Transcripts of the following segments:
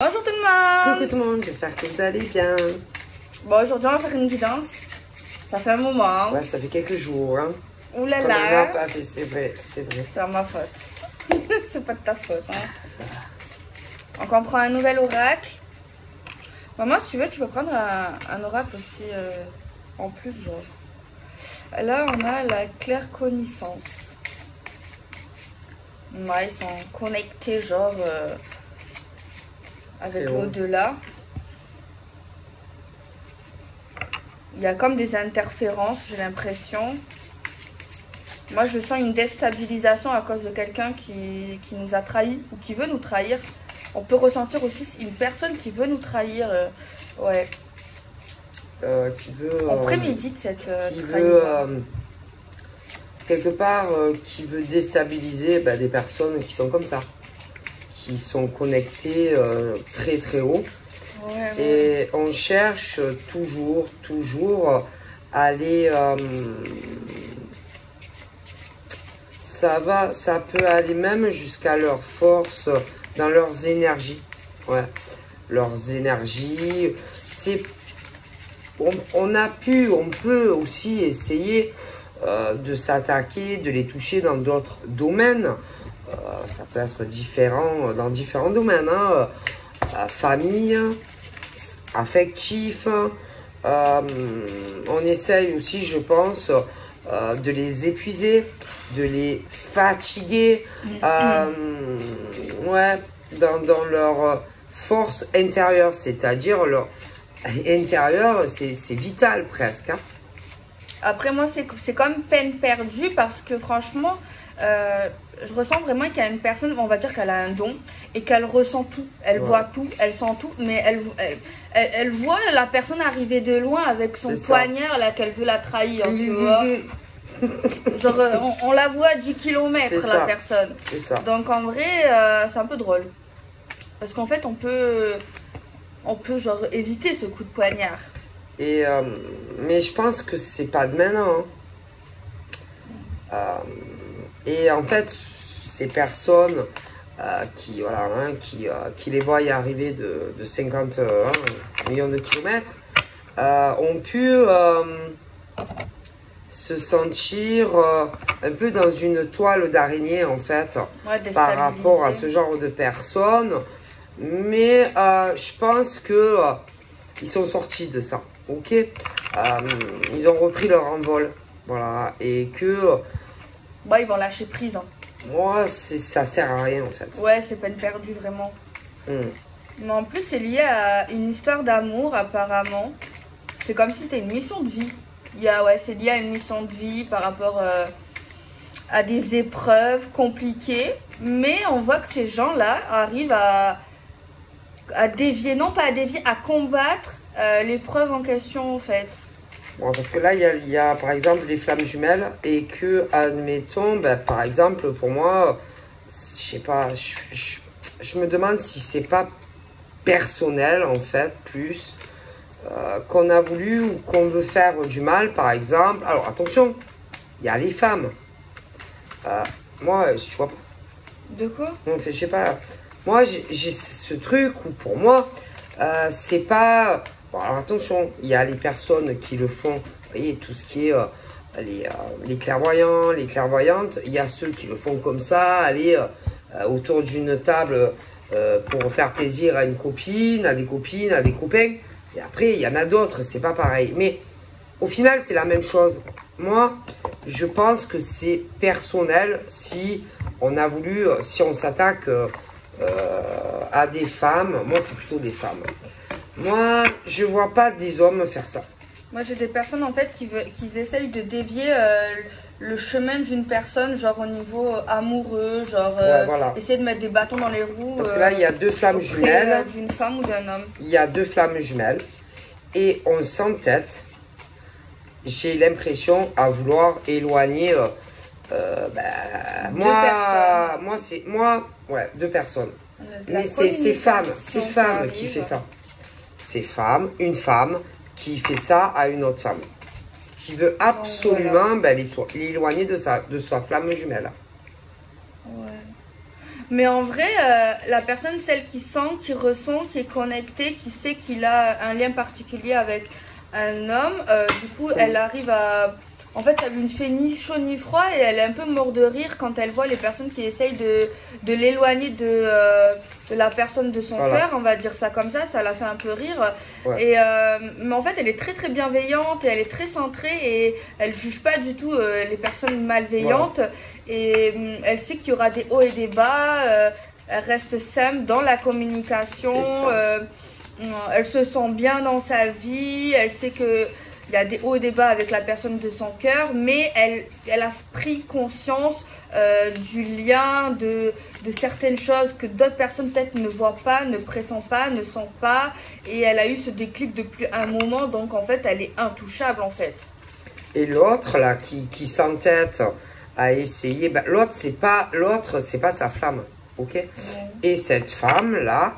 Bonjour tout le monde. Coucou tout le monde, j'espère que vous allez bien. Bon, aujourd'hui on va faire une guidance. Ça fait un moment. Ouais, ça fait quelques jours. Hein. Ouh là Qu'on en a là. pas fait, c'est vrai, c'est vrai. C'est ma faute. C'est pas de ta faute. Hein. Ça va. Donc on prend un nouvel oracle. Maman, si tu veux, tu peux prendre un oracle aussi en plus, genre. Là, on a la claircognissance. Ouais, ils sont connectés, genre, avec l'au-delà. Il y a comme des interférences, j'ai l'impression. Moi, je sens une déstabilisation à cause de quelqu'un qui nous a trahis ou qui veut nous trahir. On peut ressentir aussi une personne qui veut nous trahir. Ouais. Qui veut... On prémédite cette qui trahison. veut, quelque part, qui veut déstabiliser des personnes qui sont comme ça. Qui sont connectées très très haut. Ouais, ouais. Et on cherche toujours à les... ça peut aller même jusqu'à leur force, dans leurs énergies. Ouais, leurs énergies. C'est... On peut aussi essayer de s'attaquer, de les toucher dans d'autres domaines. Ça peut être différent dans différents domaines. Hein. Famille, affectif. On essaye aussi, je pense, de les épuiser, de les fatiguer. Ouais, dans leur force intérieure, c'est-à-dire leur intérieur, c'est vital presque. Hein. Après, moi, c'est comme peine perdue parce que franchement, je ressens vraiment qu'il y a une personne, on va dire qu'elle a un don et qu'elle ressent tout. Elle voit tout, elle sent tout, mais elle voit la personne arriver de loin avec son poignard là qu'elle veut la trahir, tu vois. Genre, on la voit à 10 km la personne. C'est ça. Donc en vrai, c'est un peu drôle. Parce qu'en fait, on peut genre éviter ce coup de poignard. Et, mais je pense que c'est pas de maintenant. Hein. Et en fait, ces personnes qui les voient y arriver de 50 millions de kilomètres ont pu se sentir un peu dans une toile d'araignée en fait, par rapport à ce genre de personnes. Mais je pense que ils sont sortis de ça. Ok, ils ont repris leur envol, voilà, et que ils vont lâcher prise. Hein. Moi, ça sert à rien en fait. Ouais, c'est peine perdue vraiment. Mais en plus, c'est lié à une histoire d'amour apparemment. C'est comme si c'était une mission de vie. C'est lié à une mission de vie par rapport à des épreuves compliquées. Mais on voit que ces gens-là arrivent à dévier, non pas à dévier, à combattre l'épreuve en question en fait. Bon, parce que là, il y a par exemple les flammes jumelles et que, admettons, par exemple, pour moi, je sais pas, je me demande si c'est pas personnel en fait, plus qu'on a voulu ou qu'on veut faire du mal, par exemple. Alors attention, il y a les femmes. Moi, je vois pas. De quoi? Je sais pas. Moi, j'ai ce truc où pour moi, c'est pas... Bon, alors attention, il y a les personnes qui le font, vous voyez, tout ce qui est les clairvoyants, les clairvoyantes. Il y a ceux qui le font comme ça, aller autour d'une table pour faire plaisir à une copine, à des copines, à des copains. Et après, il y en a d'autres, c'est pas pareil. Mais au final, c'est la même chose. Moi, je pense que c'est personnel si on a voulu, si on s'attaque à des femmes. Moi, c'est plutôt des femmes. Moi, je vois pas des hommes faire ça. Moi, j'ai des personnes en fait qui essayent de dévier le chemin d'une personne, genre au niveau amoureux, genre voilà. Essayer de mettre des bâtons dans les roues. Parce que là, il y a deux flammes jumelles. D'une femme ou d'un homme. Il y a deux flammes jumelles et on s'entête. J'ai l'impression à vouloir éloigner. Deux personnes. Mais c'est femmes qui fait ça. C'est une femme qui fait ça à une autre femme. Qui veut absolument l'éloigner de sa flamme jumelle. Ouais. Mais en vrai, la personne, celle qui sent, qui ressent, qui est connectée, qui sait qu'il a un lien particulier avec un homme, du coup, elle arrive à... En fait, elle ne fait ni chaud ni froid et elle est un peu morte de rire quand elle voit les personnes qui essayent de l'éloigner de la personne de son cœur, on va dire ça comme ça la fait un peu rire. Ouais. Et, mais en fait, elle est très très bienveillante et elle est très centrée et elle juge pas du tout les personnes malveillantes. Voilà. Et elle sait qu'il y aura des hauts et des bas, elle reste simple dans la communication, elle se sent bien dans sa vie, elle sait que il y a des hauts et des bas avec la personne de son cœur, mais elle a pris conscience du lien, de certaines choses que d'autres personnes peut-être ne voient pas, ne pressentent pas, ne sentent pas. Et elle a eu ce déclic depuis un moment, donc en fait, elle est intouchable en fait. Et l'autre, là, qui s'entête à essayer, ben, l'autre, c'est pas sa flamme, ok? Ouais. Et cette femme-là,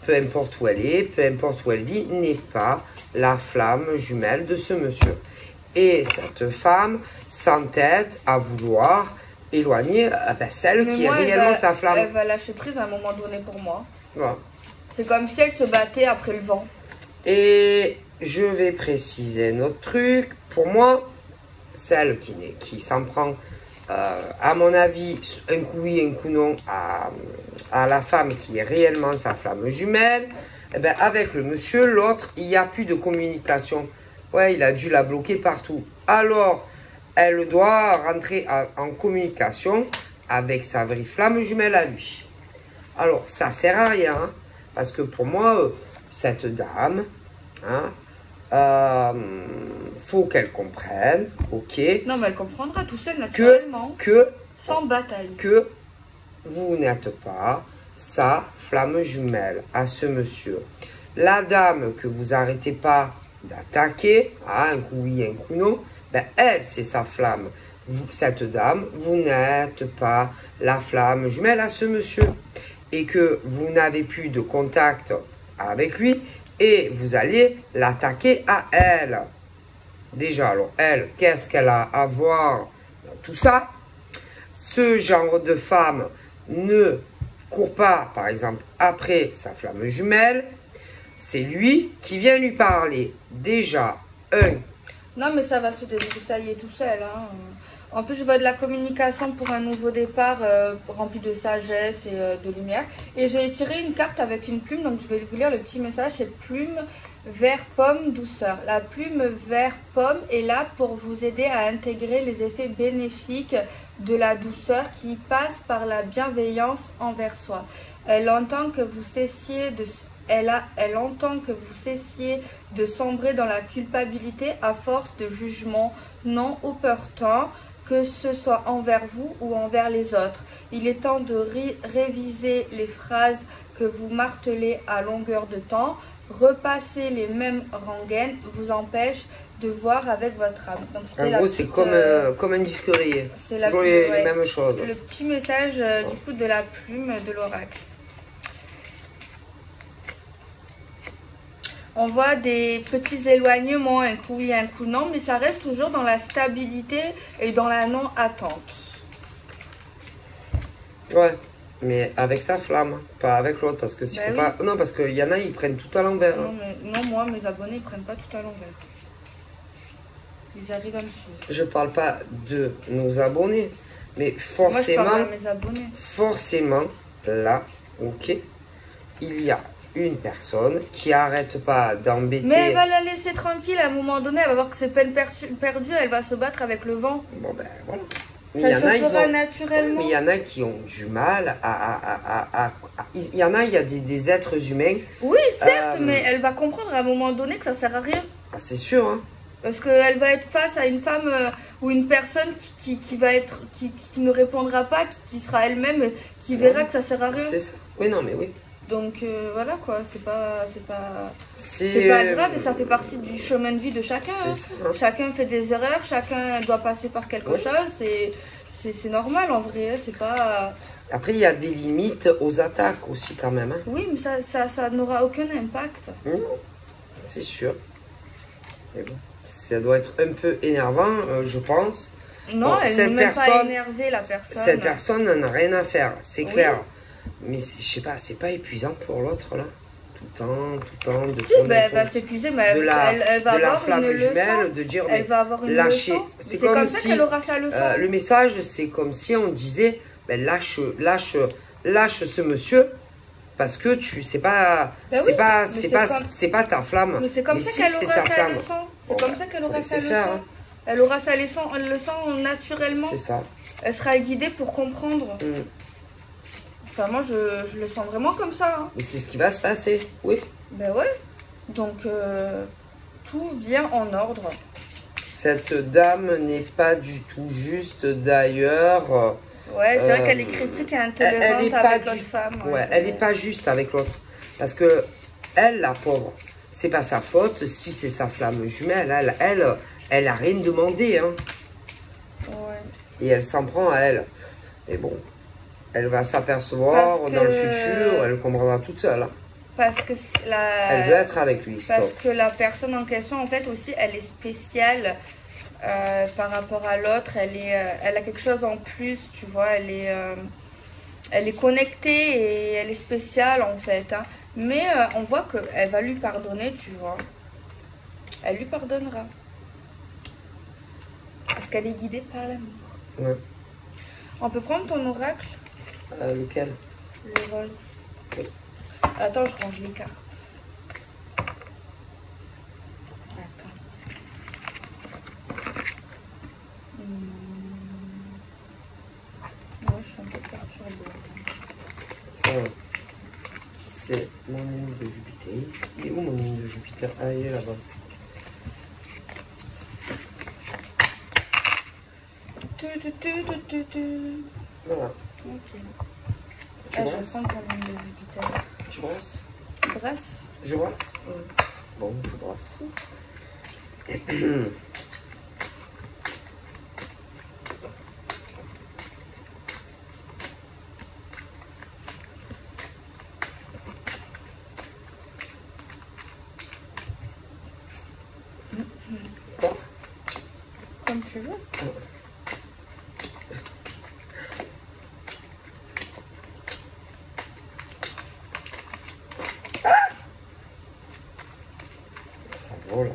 peu importe où elle est, peu importe où elle vit, n'est pas la flamme jumelle de ce monsieur. Et cette femme s'entête à vouloir éloigner celle qui est réellement sa flamme. Elle va lâcher prise à un moment donné pour moi. Ouais. C'est comme si elle se battait après le vent. Et je vais préciser notre truc. Pour moi, celle qui s'en prend, à mon avis, un coup oui, un coup non, à la femme qui est réellement sa flamme jumelle, eh ben, avec le monsieur, l'autre, il n'y a plus de communication. Ouais, il a dû la bloquer partout. Alors, elle doit rentrer en communication avec sa vraie flamme jumelle à lui. Alors, ça sert à rien, hein, parce que pour moi, cette dame, hein, faut qu'elle comprenne, ok. Non, mais elle comprendra tout seule naturellement. Sans bataille. Que vous n'êtes pas sa flamme jumelle à ce monsieur. La dame que vous arrêtez pas d'attaquer, un coup oui, un coup non, ben elle, c'est sa flamme. Cette dame, vous n'êtes pas la flamme jumelle à ce monsieur. Et que vous n'avez plus de contact avec lui et vous allez l'attaquer à elle. Déjà, alors elle, qu'est-ce qu'elle a à voir dans tout ça? Ce genre de femme ne court pas, par exemple, après sa flamme jumelle. C'est lui qui vient lui parler. Déjà, Non, mais ça va se débroussailler tout seul. Hein. En plus, je vois de la communication pour un nouveau départ rempli de sagesse et de lumière. Et j'ai tiré une carte avec une plume, donc je vais vous lire le petit message. C'est plume, vert, pomme, douceur. La plume vert, pomme est là pour vous aider à intégrer les effets bénéfiques de la douceur qui passe par la bienveillance envers soi. Elle entend que vous cessiez de... Elle entend que vous cessiez de sombrer dans la culpabilité à force de jugement non opportun, que ce soit envers vous ou envers les autres. Il est temps de réviser les phrases que vous martelez à longueur de temps. Repasser les mêmes rengaines vous empêche de voir avec votre âme. Donc, en gros, c'est comme un disque rayé. C'est toujours les mêmes choses. Le petit message du coup de la plume de l'oracle. On voit des petits éloignements, un coup oui, un coup non, mais ça reste toujours dans la stabilité et dans la non-attente. Ouais, mais avec sa flamme, pas avec l'autre, parce que s'il faut pas... Non, parce qu'il y en a, ils prennent tout à l'envers. Non, moi, mes abonnés, ils prennent pas tout à l'envers. Ils arrivent à me suivre. Je parle pas de nos abonnés, mais forcément... Moi, je parle à mes abonnés. Forcément, là, ok, il y a une personne qui arrête pas d'embêter. Mais elle va la laisser tranquille à un moment donné, elle va voir que c'est peine perdue, elle va se battre avec le vent. Bon ben voilà. Mais ça se fera naturellement. Mais il y en a qui ont du mal il y en a, il y a des êtres humains. Oui, certes, mais elle va comprendre à un moment donné que ça sert à rien. Ah, c'est sûr, hein. Parce qu'elle va être face à une femme ou une personne qui ne répondra pas, qui sera elle-même, qui verra que ça sert à rien. C'est ça. Oui, non, mais oui. Donc voilà quoi, c'est pas grave et ça fait partie du chemin de vie de chacun. Hein. Chacun fait des erreurs, chacun doit passer par quelque chose et c'est normal en vrai, c'est pas... Après il y a des limites aux attaques aussi quand même. Hein. Oui, mais ça n'aura aucun impact. Non, c'est sûr. Mais bon, ça doit être un peu énervant, je pense. Non, Bon, elle n'est même pas énervée, la personne. Cette personne n'en a rien à faire, c'est Oui. clair. Mais je sais pas, c'est pas épuisant pour l'autre là? Tout le temps, de Si, tourner elle autour va s'épuiser, mais de elle va de la avoir flamme une jumelle, leçon. de dire Elle mais va avoir une lâcher. leçon. C'est comme comme ça si qu'elle aura sa leçon. le message, c'est comme si on disait ben, lâche ce monsieur. Parce que c'est pas, Ben c'est oui, pas, mais c'est pas ta flamme. Mais c'est comme ça qu'elle aura sa flamme. leçon. Bon, C'est comme ça qu'elle aura sa leçon. faire, hein. Elle aura sa leçon naturellement. C'est ça. Elle sera guidée pour comprendre. Mm. Enfin, moi, je le sens vraiment comme ça. Hein. Mais c'est ce qui va se passer, oui. Ben ouais. Donc, tout vient en ordre. Cette dame n'est pas du tout juste d'ailleurs. Ouais, c'est vrai qu'elle est critique et intolérante avec l'autre femme. Ouais, elle n'est pas juste avec l'autre. Parce que elle, la pauvre, c'est pas sa faute si c'est sa flamme jumelle. Elle a rien demandé. Hein. Ouais. Et elle s'en prend à elle. Mais bon, elle va s'apercevoir dans le futur, elle comprendra toute seule. Hein. Parce que elle veut être avec lui. Parce stop. que la personne en question, en fait, aussi, elle est spéciale. Par rapport à l'autre, elle a quelque chose en plus, tu vois, elle est connectée et elle est spéciale en fait. Hein. Mais on voit qu'elle va lui pardonner, tu vois. Elle lui pardonnera. Parce qu'elle est guidée par l'amour. Ouais. On peut prendre ton oracle? Lequel? Le rose. Oui. Attends, je range les cartes. Moi, je suis un peu perturbée. C'est mon ligne de Jupiter. Il est où mon ligne de Jupiter? Ah, il est là-bas. Voilà. Ok. Tu brasses? Je vais prendre ta ligne de Jupiter. Tu brasses? Brasse? Je brasse? Oui. Bon, je brasse. Contre? Comme tu veux. Ça vole. Hein.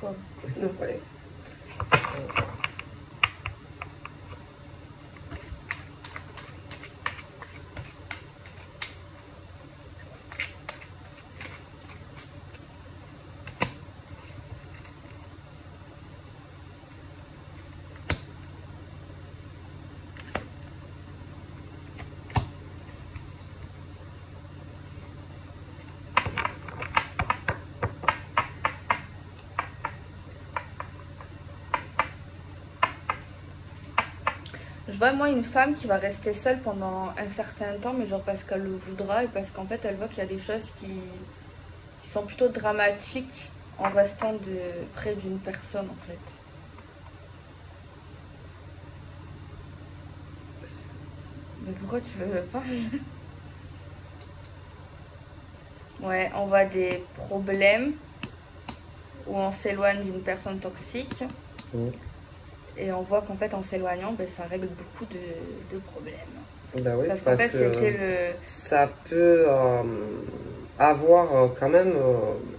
Quoi? Ouais. Je vois moi une femme qui va rester seule pendant un certain temps, mais genre parce qu'elle le voudra et parce qu'en fait elle voit qu'il y a des choses qui sont plutôt dramatiques en restant près d'une personne en fait. Mais pourquoi tu veux pas? Ouais, on voit des problèmes où on s'éloigne d'une personne toxique. Mmh. Et on voit qu'en fait, en s'éloignant, ben, ça règle beaucoup de problèmes. Bah oui, parce qu'en fait, que ça peut avoir quand même...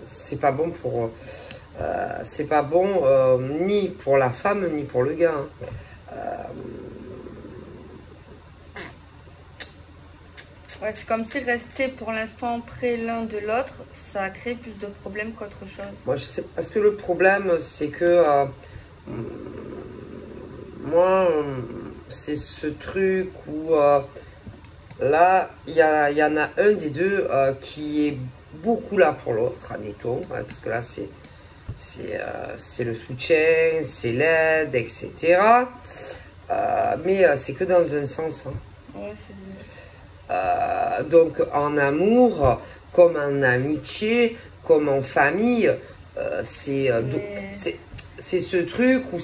c'est pas bon pour... c'est pas bon ni pour la femme, ni pour le gars. Hein. Ouais, c'est comme si rester pour l'instant près l'un de l'autre, ça crée plus de problèmes qu'autre chose. Moi, je sais, parce que le problème, c'est que... moi, c'est ce truc où là, il y en a un des deux qui est beaucoup là pour l'autre, admettons, hein, parce que là, c'est le soutien, c'est l'aide, etc. Mais c'est que dans un sens. Hein. Ouais, c'est vrai. Donc, en amour, comme en amitié, comme en famille, c'est ce truc où...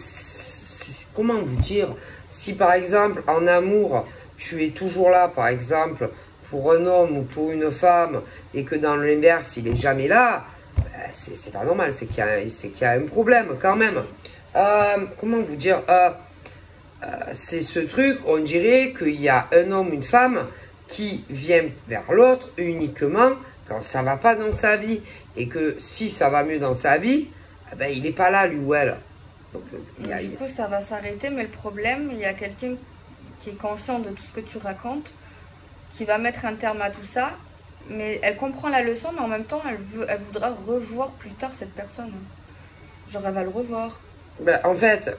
Comment vous dire? Si par exemple en amour tu es toujours là par exemple pour un homme ou pour une femme et que dans l'inverse, il est jamais là, ben, c'est pas normal, c'est qu'il y a un problème quand même. Comment vous dire c'est ce truc, on dirait qu'il y a un homme ou une femme qui vient vers l'autre uniquement quand ça va pas dans sa vie. Et que si ça va mieux dans sa vie, eh ben, il n'est pas là, lui ou elle. Donc, du coup, ça va s'arrêter, mais le problème, il y a quelqu'un qui est conscient de tout ce que tu racontes, qui va mettre un terme à tout ça, mais elle comprend la leçon, mais en même temps, elle voudra revoir plus tard cette personne. Genre, elle va le revoir. Ben, en fait,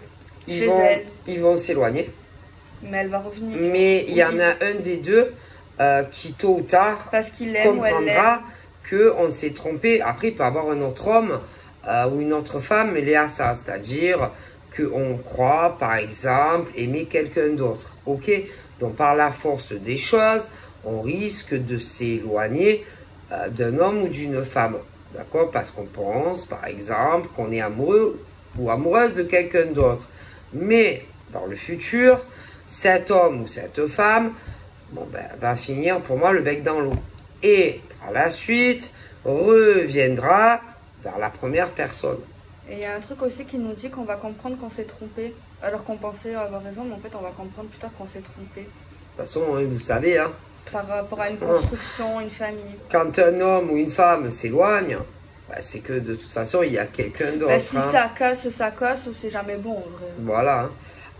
ils vont s'éloigner. Mais elle va revenir. Mais il y en a un des deux qui, tôt ou tard, parce qu'il aime comprendra qu'on s'est trompé. Après, il peut y avoir un autre homme ou une autre femme liée à ça. C'est-à-dire qu'on croit, par exemple, aimer quelqu'un d'autre. Ok? Donc, par la force des choses, on risque de s'éloigner d'un homme ou d'une femme. D'accord? Parce qu'on pense, par exemple, qu'on est amoureux ou amoureuse de quelqu'un d'autre. Mais, dans le futur, cet homme ou cette femme va finir, pour moi, le bec dans l'eau. Et, par la suite, reviendra vers la première personne. Et il y a un truc aussi qui nous dit qu'on va comprendre qu'on s'est trompé. Alors qu'on pensait avoir raison, mais en fait, on va comprendre plus tard qu'on s'est trompé. De toute façon, vous savez, hein. Par rapport à une construction, une famille. Quand un homme ou une femme s'éloigne, c'est que de toute façon, il y a quelqu'un d'autre. Si ça casse, c'est jamais bon, en vrai. Voilà. Hein.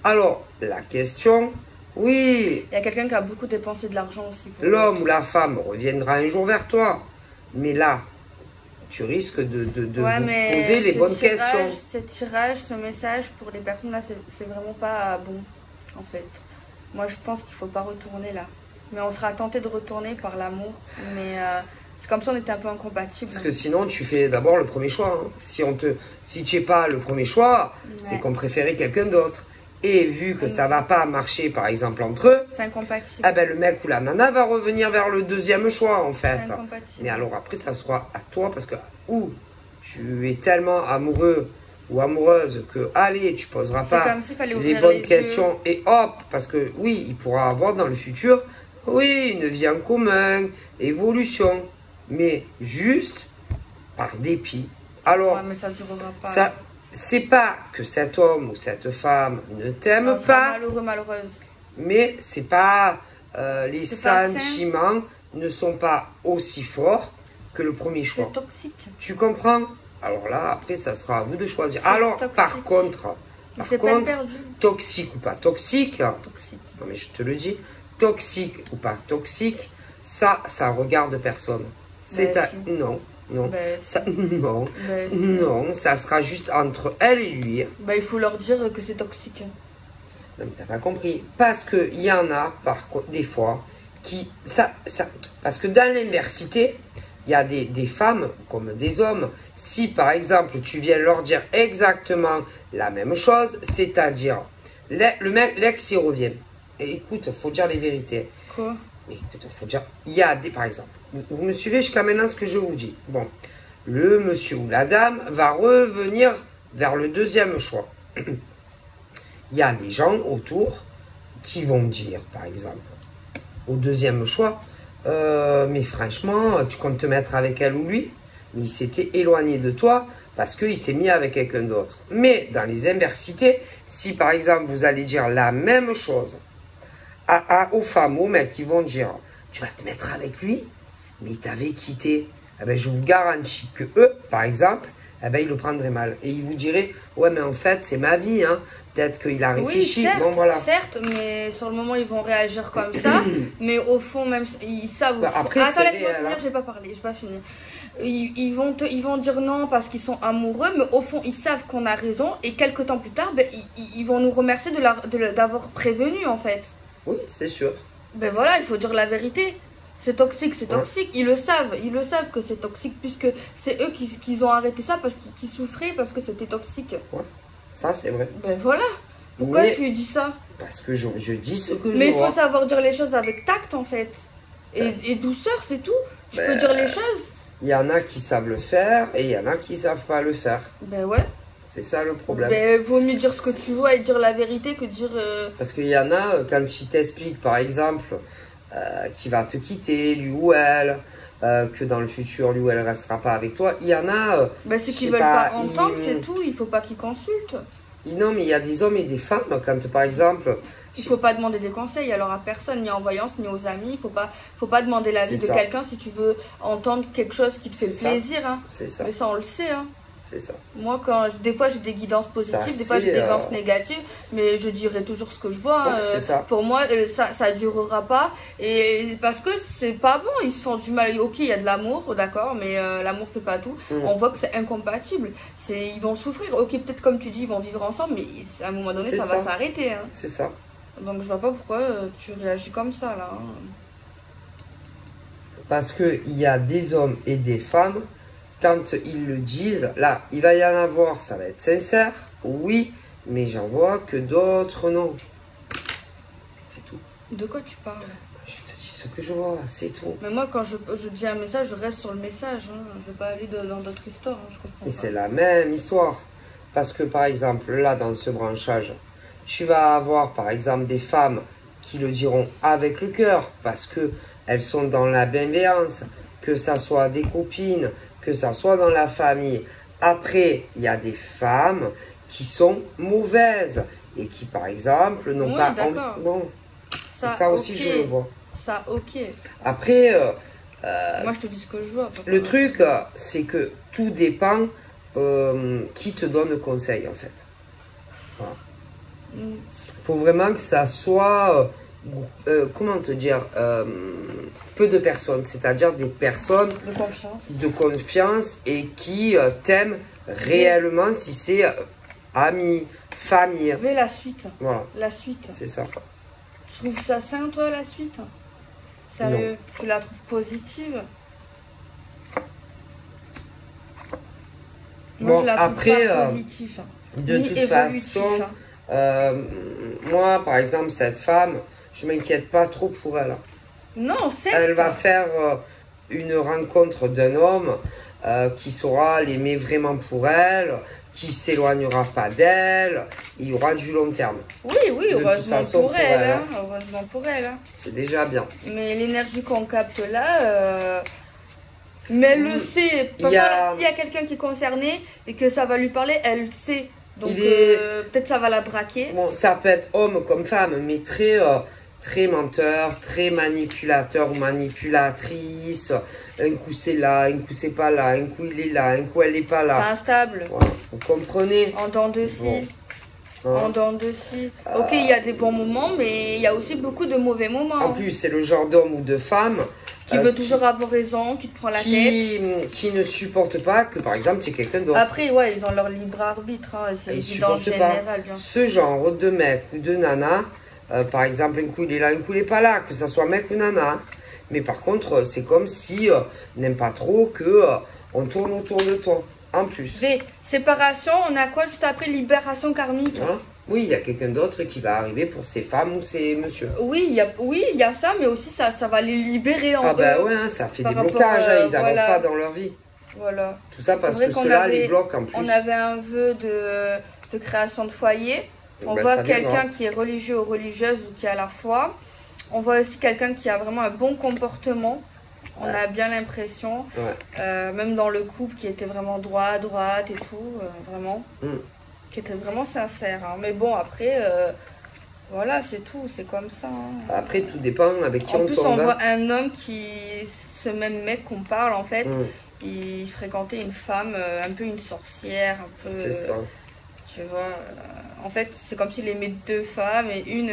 Alors, la question, oui. Il y a quelqu'un qui a beaucoup dépensé de l'argent aussi. L'homme ou la femme reviendra un jour vers toi. Mais là, tu risques de vous poser les bonnes questions. Ce tirage, ce message, pour les personnes là, c'est vraiment pas bon, en fait. Moi, je pense qu'il ne faut pas retourner là. Mais on sera tenté de retourner par l'amour. Mais c'est comme ça, on était un peu incompatibles. Parce que sinon, tu fais d'abord le premier choix. Hein. Si tu n'es pas le premier choix, c'est qu'on préférait quelqu'un d'autre. Et vu que ça ne va pas marcher, par exemple, entre eux, c'est incompatible. Le mec ou la nana va revenir vers le deuxième choix, en fait. C'est incompatible. Mais alors après, ça sera à toi, parce que tu es tellement amoureux ou amoureuse que, allez, tu poseras pas les bonnes questions. Et hop, parce que oui, il pourra avoir dans le futur, oui, une vie en commun, évolution. Mais juste par dépit. Alors, mais ça durera pas. C'est pas que cet homme ou cette femme ne t'aime pas. Malheureux, malheureuse. Mais c'est pas les sentiments ne sont pas aussi forts que le premier choix. C'est toxique. Tu comprends? Alors là, après, ça sera à vous de choisir. Alors, toxique. par contre, toxique ou pas toxique, non mais je te le dis, toxique ou pas toxique, ça regarde personne. Non. Non, non, ça sera juste entre elle et lui. Il faut leur dire que c'est toxique. Non, mais t'as pas compris. Parce qu'il y en a, des fois, qui... parce que dans l'inversité, il y a des femmes comme des hommes. Si, par exemple, tu viens leur dire exactement la même chose, c'est-à-dire, l'ex, il revient. Et écoute, il faut dire les vérités. Quoi? Mais écoute, il faut dire... Il y a par exemple... Vous me suivez jusqu'à maintenant ce que je vous dis. Bon, le monsieur ou la dame va revenir vers le deuxième choix. Il y a des gens autour qui vont dire, par exemple, au deuxième choix, mais franchement, tu comptes te mettre avec elle ou lui? Mais il s'était éloigné de toi parce qu'il s'est mis avec quelqu'un d'autre. Mais dans les inversités, si par exemple vous allez dire la même chose aux femmes, aux mecs qui vont dire, tu vas te mettre avec lui? Mais il t'avait quitté. Je vous garantis que eux, par exemple, ils le prendraient mal. Et ils vous diraient, ouais, mais en fait, c'est ma vie. Hein. Peut-être qu'il a réfléchi. Oui, certes, bon, voilà. Certes, mais sur le moment, ils vont réagir comme ça. Mais au fond, même, ils savent. Après, attends, laisse-moi finir, j'ai pas parlé, j'ai pas fini. Ils vont dire non parce qu'ils sont amoureux, mais au fond, ils savent qu'on a raison. Et quelques temps plus tard, ils vont nous remercier d'avoir prévenu, en fait. Oui, c'est sûr. Voilà, il faut dire la vérité. C'est toxique, c'est toxique. Ils le savent que c'est toxique, puisque c'est eux qui ont arrêté ça parce qu'ils souffraient, parce que c'était toxique. Ouais, ça c'est vrai. Voilà. Pourquoi tu dis ça? Parce que je dis ce que je vois. Mais il faut savoir dire les choses avec tact, en fait. Et douceur, c'est tout. Tu peux dire les choses. Il y en a qui savent le faire et il y en a qui savent pas le faire. Ouais. C'est ça le problème. Vaut mieux dire ce que tu vois et dire la vérité que dire... Parce qu'il y en a, quand ils t'expliquent, par exemple... qui va te quitter, lui ou elle, que dans le futur, lui ou elle restera pas avec toi. Il y en a... Ben, c'est qu'ils veulent pas entendre, c'est tout. Il faut pas qu'ils consultent. Non, mais il y a des hommes et des femmes, quand par exemple... Il faut pas demander des conseils alors à personne, ni en voyance, ni aux amis. Faut pas demander l'avis de quelqu'un si tu veux entendre quelque chose qui te fait plaisir. Hein. C'est ça. Mais ça, on le sait. Hein. C'est ça. Moi, des fois, j'ai des guidances positives, des fois, j'ai des guidances négatives, mais je dirai toujours ce que je vois. Ouais, ça. Pour moi, ça durera pas. Et parce que c'est pas bon, ils se font du mal. Ok, il y a de l'amour, d'accord, mais l'amour fait pas tout. On voit que c'est incompatible. Ils vont souffrir. Ok, peut-être comme tu dis, ils vont vivre ensemble, mais à un moment donné, ça va s'arrêter. Hein. C'est ça. Donc je vois pas pourquoi tu réagis comme ça là. Parce qu'il y a des hommes et des femmes, quand ils le disent, là, il va y en avoir, ça va être sincère, oui, mais j'en vois que d'autres non. C'est tout. De quoi tu parles? Je te dis ce que je vois, c'est tout. Mais moi, quand je dis un message, je reste sur le message. Hein. Je vais pas aller dans d'autres histoires, hein. Je comprends pas. Et c'est la même histoire. Parce que par exemple, là, dans ce branchage, tu vas avoir, par exemple, des femmes qui le diront avec le cœur, parce que elles sont dans la bienveillance, que ça soit des copines, que ça soit dans la famille. Après, il y a des femmes qui sont mauvaises et qui, par exemple, n'ont pas... Bon, ça aussi, je le vois. Ça, ok. Après... moi, je te dis ce que je vois. Le truc, c'est que tout dépend qui te donne conseil, en fait. Voilà. Faut vraiment que ça soit, comment te dire, peu de personnes, c'est-à-dire des personnes de confiance et qui t'aiment réellement, si c'est amis, famille. Mais la suite. Voilà. La suite. C'est ça. Tu trouves ça sain, toi, la suite? Sérieux? Non. Tu la trouves positive? Moi, je la trouve pas positive. De toute façon... moi, par exemple, cette femme, je m'inquiète pas trop pour elle. Non, certes. Elle va faire une rencontre d'un homme qui saura l'aimer vraiment pour elle, qui s'éloignera pas d'elle. Il y aura du long terme. Oui, oui, heureusement pour elle. Hein. Heureusement pour elle. Hein. C'est déjà bien. Mais l'énergie qu'on capte là... Mais elle le sait. S'il y a quelqu'un qui est concerné et que ça va lui parler, elle sait. Donc peut-être ça va la braquer. Bon, ça peut être homme comme femme, mais très menteur, très manipulateur ou manipulatrice. Un coup c'est là, un coup c'est pas là, un coup il est là, un coup elle est pas là. C'est instable. Voilà, vous comprenez? En dents de scie. Bon. En dents de scie. Ok, il y a des bons moments, mais il y a aussi beaucoup de mauvais moments. En plus, c'est le genre d'homme ou de femme qui veut toujours avoir raison, qui te prend la tête. Qui ne supporte pas que, par exemple, tu es quelqu'un d'autre. Après, ouais, ils ont leur libre arbitre. Hein, c'est évident en général, bien sûr. Ce genre de mec ou de nana, par exemple, un coup il est là, un coup il n'est pas là, que ça soit mec ou nana. Mais par contre, c'est comme si n'aime pas trop que on tourne autour de toi. En plus. Séparation, on a quoi juste après? Libération karmique. Hein? Oui, il y a quelqu'un d'autre qui va arriver pour ces femmes ou ces messieurs. Oui, il y a ça, mais aussi ça va les libérer en eux. Ah bah ouais, hein, ça fait des blocages, ils n'avancent pas dans leur vie. Voilà. Tout ça parce que cela les bloque en plus. On avait un vœu de création de foyer. On voit quelqu'un qui est religieux ou religieuse ou qui a la foi. On voit aussi quelqu'un qui a vraiment un bon comportement. On a bien l'impression, même dans le couple, qui était vraiment droite et tout, vraiment. Qui était vraiment sincère. Hein. Mais bon, après, voilà, c'est tout, c'est comme ça. Hein. Après, tout dépend avec qui on tombe. En plus, on voit un homme qui, ce même mec qu'on parle, en fait, il fréquentait une femme, un peu une sorcière, un peu... C'est ça. Tu vois, en fait, c'est comme s'il aimait deux femmes et une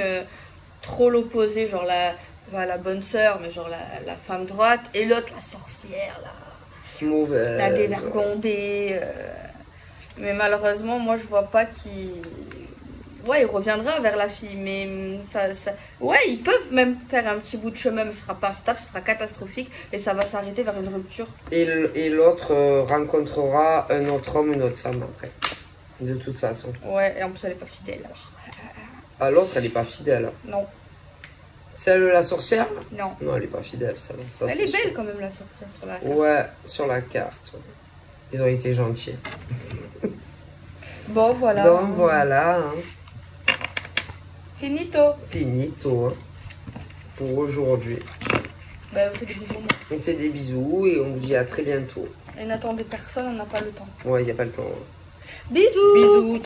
trop l'opposé, genre la bonne sœur, mais genre la femme droite, et l'autre la sorcière, mauvaise, la dévergondée. Mais malheureusement, moi je vois pas qu'il... Ouais, il reviendra vers la fille, mais ouais, ils peuvent même faire un petit bout de chemin, mais ce sera pas stable, ce sera catastrophique, et ça va s'arrêter vers une rupture. Et l'autre rencontrera un autre homme, une autre femme après, de toute façon. Ouais, et en plus elle est pas fidèle. Alors. Ah, l'autre elle est pas fidèle. Non. Celle la sorcière? Non. Non, elle est pas fidèle, celle-là. Elle est belle quand même, la sorcière, sur la carte. Ouais, sur la carte. Ils ont été gentils. Bon, voilà. Donc, voilà. Hein. Finito. Finito. Hein. pour aujourd'hui. Bah, on fait des bisous. On fait des bisous et on vous dit à très bientôt. Et n'attendez personne, on n'a pas le temps. Ouais, il n'y a pas le temps. Bisous. Bisous.